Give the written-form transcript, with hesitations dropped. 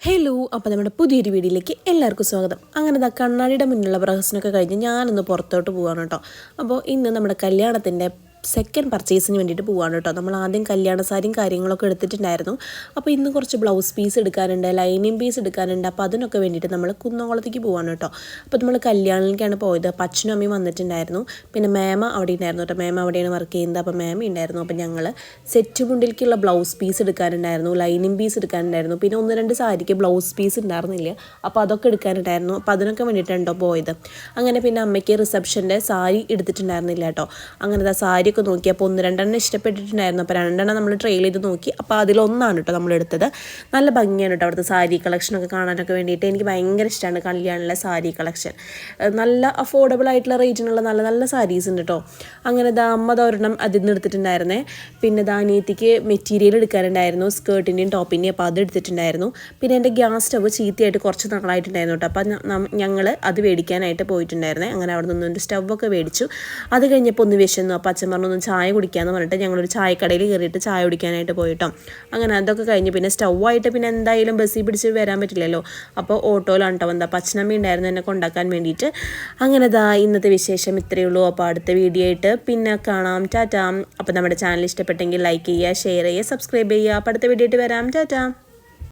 Hello, അപ്പോൾ നമ്മുടെ പുതിയൊരു വീഡിയോയിലേക്ക് എല്ലാവർക്കും സ്വാഗതം. അങ്ങനെ കണ്ണാടിയുടെ മുന്നിലുള്ള പ്രഹസനമൊക്കെ കഴിഞ്ഞ് ഞാനൊന്ന് പുറത്തോട്ട് പോവാണ് കേട്ടോ. അപ്പോൾ ഇന്ന് നമ്മുടെ കല്യാണത്തിൻ്റെ സെക്കൻഡ് പർച്ചേസിന് വേണ്ടിയിട്ട് പോവാണ് കേട്ടോ. നമ്മൾ ആദ്യം കല്യാണ സാരിയും കാര്യങ്ങളൊക്കെ എടുത്തിട്ടുണ്ടായിരുന്നു. അപ്പോൾ ഇന്ന് കുറച്ച് ബ്ലൗസ് പീസ് എടുക്കാനുണ്ട്, ലൈനിങ് പീസ് എടുക്കാനുണ്ട്. അപ്പോൾ അതിനൊക്കെ വേണ്ടിയിട്ട് നമ്മൾ കുന്നംകുളത്തേക്ക് പോവാണ് കേട്ടോ. അപ്പോൾ നമ്മൾ കല്യാണത്തിലേക്കാണ് പോയത്. അപ്പോൾ അച്ഛനും അമ്മയും വന്നിട്ടുണ്ടായിരുന്നു. പിന്നെ മേമ അവിടെ ഉണ്ടായിരുന്നു കേട്ടോ. മേമ അവിടെയാണ് വർക്ക് ചെയ്യുന്നത്. അപ്പോൾ മേമ ഉണ്ടായിരുന്നു. അപ്പോൾ ഞങ്ങൾ സെറ്റ് മുണ്ടിലേക്കുള്ള ബ്ലൗസ് പീസ് എടുക്കാനുണ്ടായിരുന്നു, ലൈനിങ് പീസ് എടുക്കാനുണ്ടായിരുന്നു. പിന്നെ ഒന്ന് രണ്ട് സാരിക്ക് ബ്ലൗസ് പീസ് ഉണ്ടായിരുന്നില്ല. അപ്പോൾ അതൊക്കെ എടുക്കാനുണ്ടായിരുന്നു. അപ്പോൾ അതിനൊക്കെ വേണ്ടിയിട്ടുണ്ടോ പോയത്. അങ്ങനെ പിന്നെ അമ്മയ്ക്ക് റിസപ്ഷൻ്റെ സാരി എടുത്തിട്ടുണ്ടായിരുന്നില്ല കേട്ടോ. അങ്ങനെ സാരി ഒക്കെ നോക്കി. അപ്പോൾ ഒന്ന് രണ്ടെണ്ണം ഇഷ്ടപ്പെട്ടിട്ടുണ്ടായിരുന്നു. അപ്പോൾ രണ്ടെണ്ണം നമ്മൾ ട്രെയിൽ ചെയ്ത് നോക്കി. അപ്പോൾ അതിലൊന്നാണ് കേട്ടോ നമ്മൾ എടുത്തത്. നല്ല ഭംഗിയാണ് കേട്ടോ അവിടുത്തെ സാരി കളക്ഷനൊക്കെ കാണാനൊക്കെ വേണ്ടിയിട്ട്. എനിക്ക് ഭയങ്കര ഇഷ്ടമാണ് കല്യാണിലെ സാരി കളക്ഷൻ. നല്ല അഫോർഡബിൾ ആയിട്ടുള്ള റേറ്റിനുള്ള നല്ല നല്ല സാരീസ് ഉണ്ട് കേട്ടോ. അങ്ങനെ അമ്മ ഒരെണ്ണം അതിൽ നിന്ന് എടുത്തിട്ടുണ്ടായിരുന്നേ. പിന്നെ അനിയത്തിക്ക് മെറ്റീരിയൽ എടുക്കാനുണ്ടായിരുന്നു, സ്കേർട്ടിൻ്റെയും ടോപ്പിൻ്റെയും. അപ്പോൾ അത് എടുത്തിട്ടുണ്ടായിരുന്നു. പിന്നെ എൻ്റെ ഗ്യാസ് സ്റ്റവ് ചീത്തയായിട്ട് കുറച്ച് നാളായിട്ടുണ്ടായിരുന്നു കേട്ടോ. അപ്പോൾ ഞങ്ങൾ അത് മേടിക്കാനായിട്ട് പോയിട്ടുണ്ടായിരുന്നേ. അങ്ങനെ അവിടെ നിന്നൊരു സ്റ്റവൊക്കെ മേടിച്ചു. അത് കഴിഞ്ഞപ്പോൾ ഒന്ന് വിശന്നു. അപ്പോൾ അച്ഛൻ ഒന്ന് ചായ കുടിക്കാമെന്ന് പറഞ്ഞിട്ട് ഞങ്ങളൊരു ചായക്കടയിൽ കയറിയിട്ട് ചായ കുടിക്കാനായിട്ട് പോയിട്ടോ. അങ്ങനെ അതൊക്കെ കഴിഞ്ഞ് പിന്നെ സ്റ്റൗവായിട്ട് പിന്നെ എന്തായാലും ബസ്സിൽ പിടിച്ച് വരാൻ പറ്റില്ലല്ലോ. അപ്പോൾ ഓട്ടോയിലാണ് കേട്ടോ വന്നത്. അപ്പോൾ അച്ഛനമ്മ ഉണ്ടായിരുന്നു എന്നെ കൊണ്ടാക്കാൻ വേണ്ടിയിട്ട്. അങ്ങനെ ഇന്നത്തെ വിശേഷം ഇത്രയേ ഉള്ളൂ. അപ്പോൾ അടുത്ത വീഡിയോ ആയിട്ട് പിന്നെ കാണാം. ടാറ്റാ. അപ്പോൾ നമ്മുടെ ചാനൽ ഇഷ്ടപ്പെട്ടെങ്കിൽ ലൈക്ക് ചെയ്യുക, ഷെയർ ചെയ്യുക, സബ്സ്ക്രൈബ് ചെയ്യുക. അപ്പോൾ അടുത്ത വീഡിയോ ആയിട്ട് വരാം. ടാറ്റാ.